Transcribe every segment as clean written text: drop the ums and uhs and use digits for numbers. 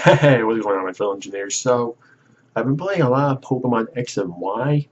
Hey, what's going on, my fellow engineers? So, I've been playing a lot of Pokemon X and Y,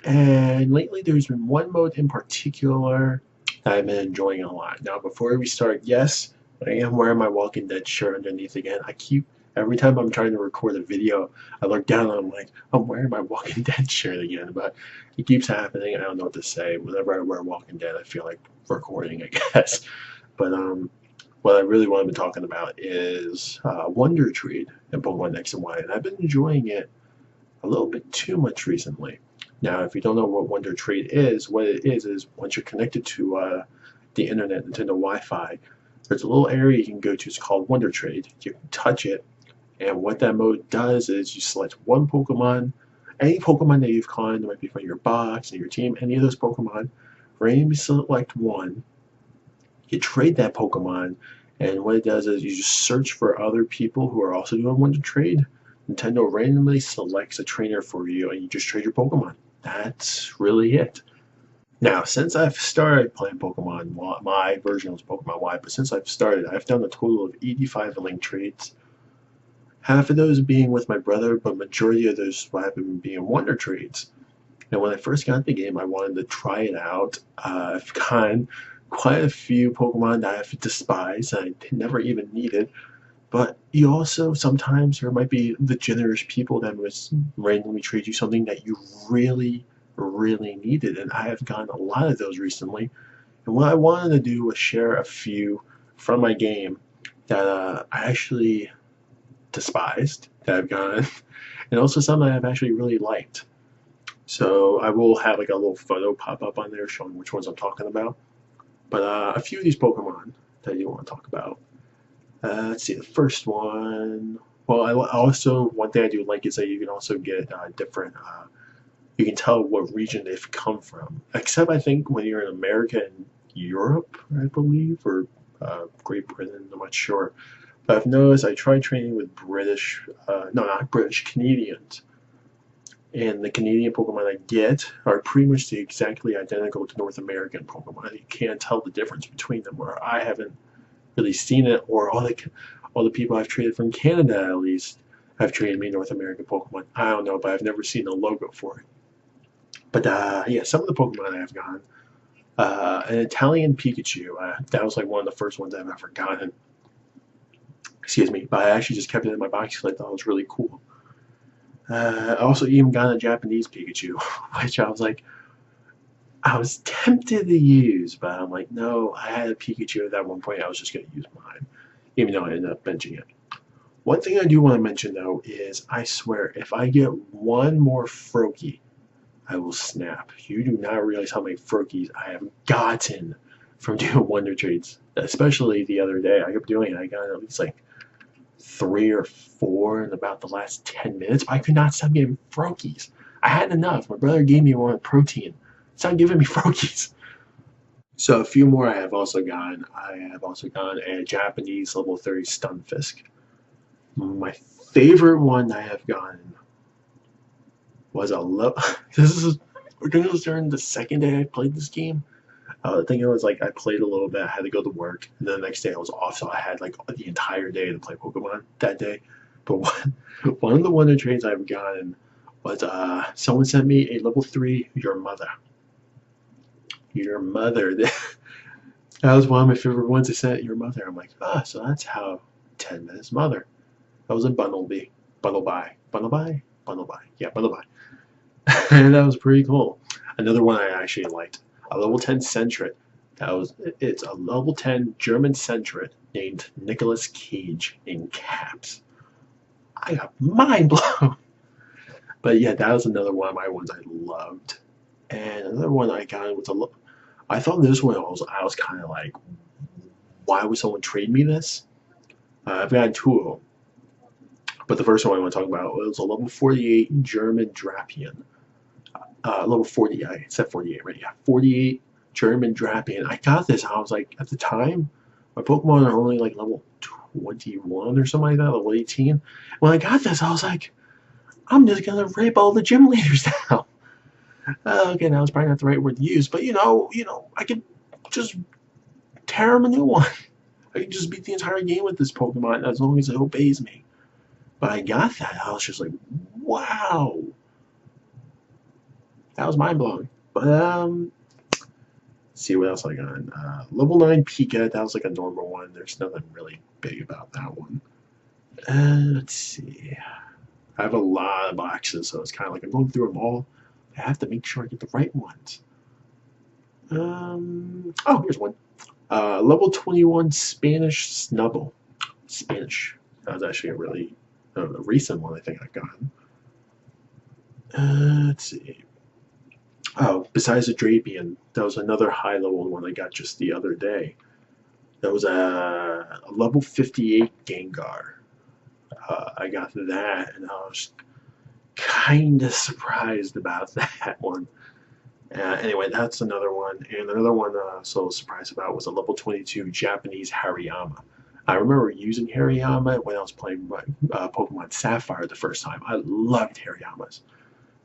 and lately there's been one mode in particular that I've been enjoying a lot. Now, before we start, yes, I am wearing my Walking Dead shirt underneath again. Every time I'm trying to record a video, I look down and I'm like, I'm wearing my Walking Dead shirt again, but it keeps happening. I don't know what to say. Whenever I wear Walking Dead, I feel like recording, I guess. But, what I really want to be talking about is Wonder Trade in Pokemon X and Y, and I've been enjoying it a little bit too much recently. Now, if you don't know what Wonder Trade is, what it is once you're connected to the internet, Nintendo Wi-Fi, there's a little area you can go to. It's called Wonder Trade. You can touch it, and what that mode does is you select one Pokemon, any Pokemon that you've caught, it might be from your box and your team, any of those Pokemon, randomly select one. You trade that Pokemon, and what it does is you just search for other people who are also doing Wonder Trade. Nintendo randomly selects a trainer for you, and you just trade your Pokemon. That's really it. Now, since I've started playing Pokemon, well, my version was Pokemon Y, but since I've started, I've done a total of 85 link trades. Half of those being with my brother, but majority of those have been being Wonder Trades. Now, when I first got the game, I wanted to try it out. I've gotten quite a few Pokemon that I've despised and I never even needed. But you also sometimes there might be the generous people that would randomly trade you something that you really, really needed. And I have gotten a lot of those recently. And what I wanted to do was share a few from my game that I actually despised that I've gotten, and also some that I've actually really liked. So I will have like a little photo pop up on there showing which ones I'm talking about. But a few of these Pokemon that you want to talk about. Let's see, the first one. Well, one thing I do like is that you can also get different. You can tell what region they've come from. Except I think when you're in America and Europe, I believe, or Great Britain, I'm not sure. But I've noticed I tried training with British, no, not British, Canadians. And the Canadian Pokemon I get are pretty much exactly identical to North American Pokemon. You can't tell the difference between them, or I haven't really seen it, or all the people I've traded from Canada at least have traded me North American Pokemon. I don't know, but I've never seen a logo for it. But yeah, some of the Pokemon I have gotten. An Italian Pikachu. That was like one of the first ones I've ever gotten. Excuse me, but I actually just kept it in my box because I thought it was really cool. I also even got a Japanese Pikachu, which I was tempted to use, but I'm like, no, I had a Pikachu at that one point. I was just going to use mine, even though I ended up benching it. One thing I do want to mention, though, is I swear, if I get one more Froakie, I will snap. You do not realize how many Froakies I have gotten from doing Wonder Trades, especially the other day. I kept doing it. I got at least like 3 or 4 in about the last 10 minutes, but I could not stop getting Froakies. I had enough. My brother gave me one protein. Stop giving me Froakies. So a few more I have also gotten. I have also gotten a Japanese level 30 Stunfisk. My favorite one I have gotten was this is during the second day I played this game. I think it was like I played a little bit. I had to go to work, and then the next day I was off, so I had like the entire day to play Pokemon that day. But one of the Wonder Trades I've gotten was someone sent me a level 3 Your Mother. Your Mother. That was one of my favorite ones. They sent Your Mother. I'm like, so that's how 10 minutes Mother. That was a Bundle B. Bundle Buy. Bundle Buy? Bundle Buy. Yeah, Bundle Buy. And that was pretty cool. Another one I actually liked. A level 10 Sentret. It's a level 10 German Sentret named Nicolas Cage in caps. I got mind blown. But yeah, that was another one of my ones I loved. And another one I got was I thought this one I was kind of like, why would someone trade me this? I've gotten 2 of them. But the first one I want to talk about was a level 48 German Drapion. Level 40, I said 48, right? Yeah, 48 German Drapion. I got this, I was like, at the time, my Pokemon are only like level 21 or something like that, level 18. When I got this, I was like, I'm just gonna rape all the gym leaders down. Okay, that was probably not the right word to use, but I could just tear him a new one. I could just beat the entire game with this Pokemon as long as it obeys me. But I got that. I was just like, wow, that was mind blowing. But let's see what else I got. Level 9 Pika, that was like a normal one. There's nothing really big about that one. Let's see. I have a lot of boxes, so it's kind of like I'm going through them all. I have to make sure I get the right ones. Oh, here's one. Level 21 Spanish Snubble. Spanish. That was actually a really recent one I think I've gotten. Let's see. Oh, besides the Drapian, that was another high level one I got just the other day. That was a level 58 Gengar. I got that, and I was kind of surprised about that one. Anyway, that's another one. And another one I was so surprised about was a level 22 Japanese Hariyama. I remember using Hariyama when I was playing Pokemon Sapphire the first time. I loved Hariyamas.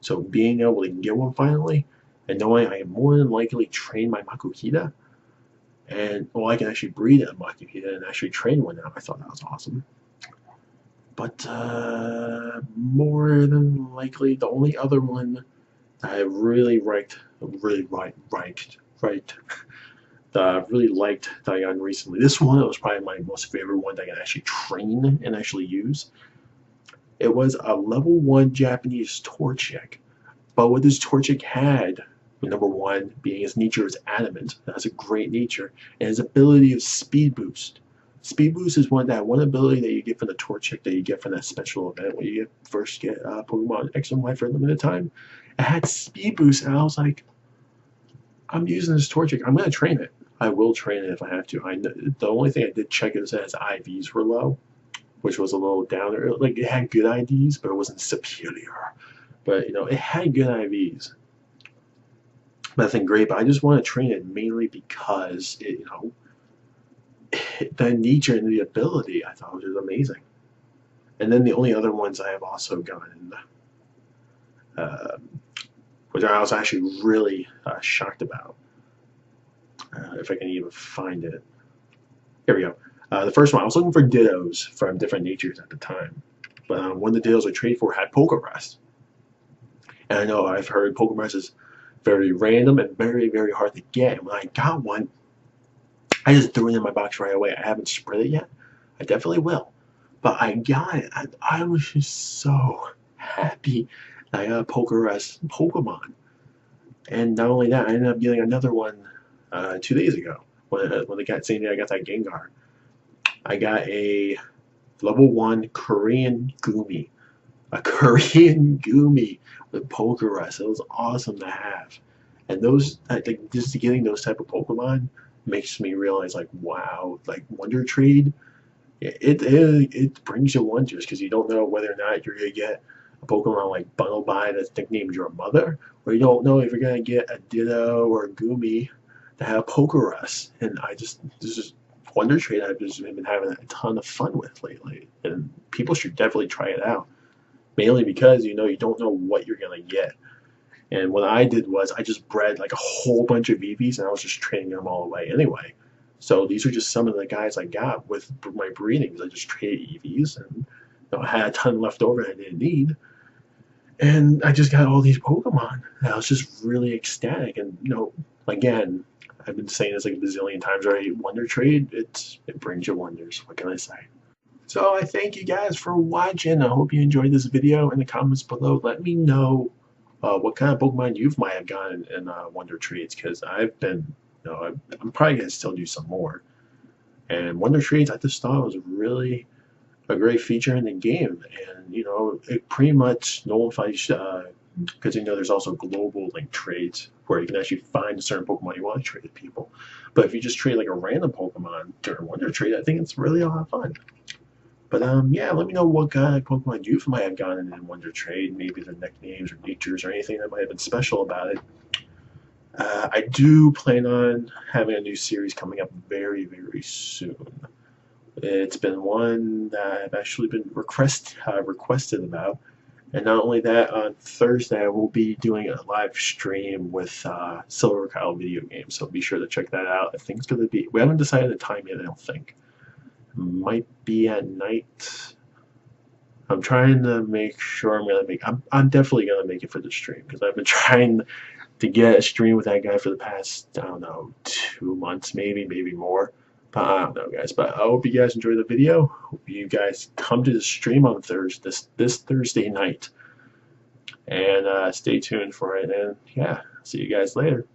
So being able to get one finally, and knowing I can more than likely train my Makuhita, and well, I can actually breed a Makuhita and actually train one now. I thought that was awesome. But more than likely, the only other one that I really liked that I really liked that I got recently. This one was probably my most favorite one that I can actually train and actually use. It was a level 1 Japanese Torchic. But what this Torchic had, number one, being his nature is adamant. That has a great nature. And his ability of Speed Boost. Speed Boost is one ability that you get from the Torchic that you get from that special event when you first get Pokemon X and Y for a limited time. It had Speed Boost, and I was like, I'm using this Torchic. I'm going to train it. I will train it if I have to. The only thing I did check is that its IVs were low, which was a little downer. Like, it had good IVs, but it wasn't superior. But, it had good IVs. Nothing great, but I just want to train it mainly because, the nature and the ability I thought was amazing. And then the only other ones I have also gotten, which I was actually really shocked about. If I can even find it. Here we go. The first one, I was looking for Dittos from different natures at the time. But one of the Dittos I traded for had Pokerus. And I know I've heard Pokerus is very random and very, very hard to get. And when I got one, I just threw it in my box right away. I haven't spread it yet. I definitely will. But I got it. And I was just so happy that I got a Pokerus Pokemon. And not only that, I ended up getting another one 2 days ago. When the same day I got that Gengar. I got a level 1 Korean Gumi. A Korean Gumi with Pokerus. It was awesome to have. And those, just getting those type of Pokemon makes me realize, like, wow, like Wonder Trade, it brings you wonders because you don't know whether or not you're gonna get a Pokemon like Bunnelby that's nicknamed your mother, or you don't know if you're gonna get a Ditto or a Gumi that have Pokerus. And this is Wonder Trade I've just been having a ton of fun with lately, and people should definitely try it out. Mainly because you don't know what you're gonna get. And what I did was I just bred like a whole bunch of Eevees and I was just trading them all away anyway. So these are just some of the guys I got with my breedings. I just traded Eevees and I had a ton left over I didn't need. And I just got all these Pokemon. And I was just really ecstatic. And again, I've been saying this like a bazillion times already, Wonder Trade, it brings you wonders. What can I say? So I thank you guys for watching. I hope you enjoyed this video. In the comments below, let me know what kind of Pokemon you might have gotten in Wonder Trades, because I've been, I'm probably going to still do some more. And Wonder Trades, I just thought it was really a great feature in the game. And, it pretty much nullifies, because there's also global link trades where you can actually find a certain Pokemon you want to trade with people. But if you just trade like a random Pokemon during Wonder Trade, I think it's really a lot of fun. But yeah, let me know what kind of Pokemon you might have gotten in Wonder Trade, maybe their nicknames or natures or anything that might have been special about it. I do plan on having a new series coming up very, very soon. It's been one that I've actually been requested about. And not only that, on Thursday I will be doing a live stream with Silver Kyle video games, so be sure to check that out. I think it's going to be, we haven't decided the time yet, I don't think. Might be at night. I'm trying to make sure I'm definitely gonna make it for the stream because I've been trying to get a stream with that guy for the past, I don't know, 2 months, maybe more. But I don't know, guys. But I hope you guys enjoy the video. Hope you guys come to the stream on Thursday, this Thursday night, and stay tuned for it. And yeah, see you guys later.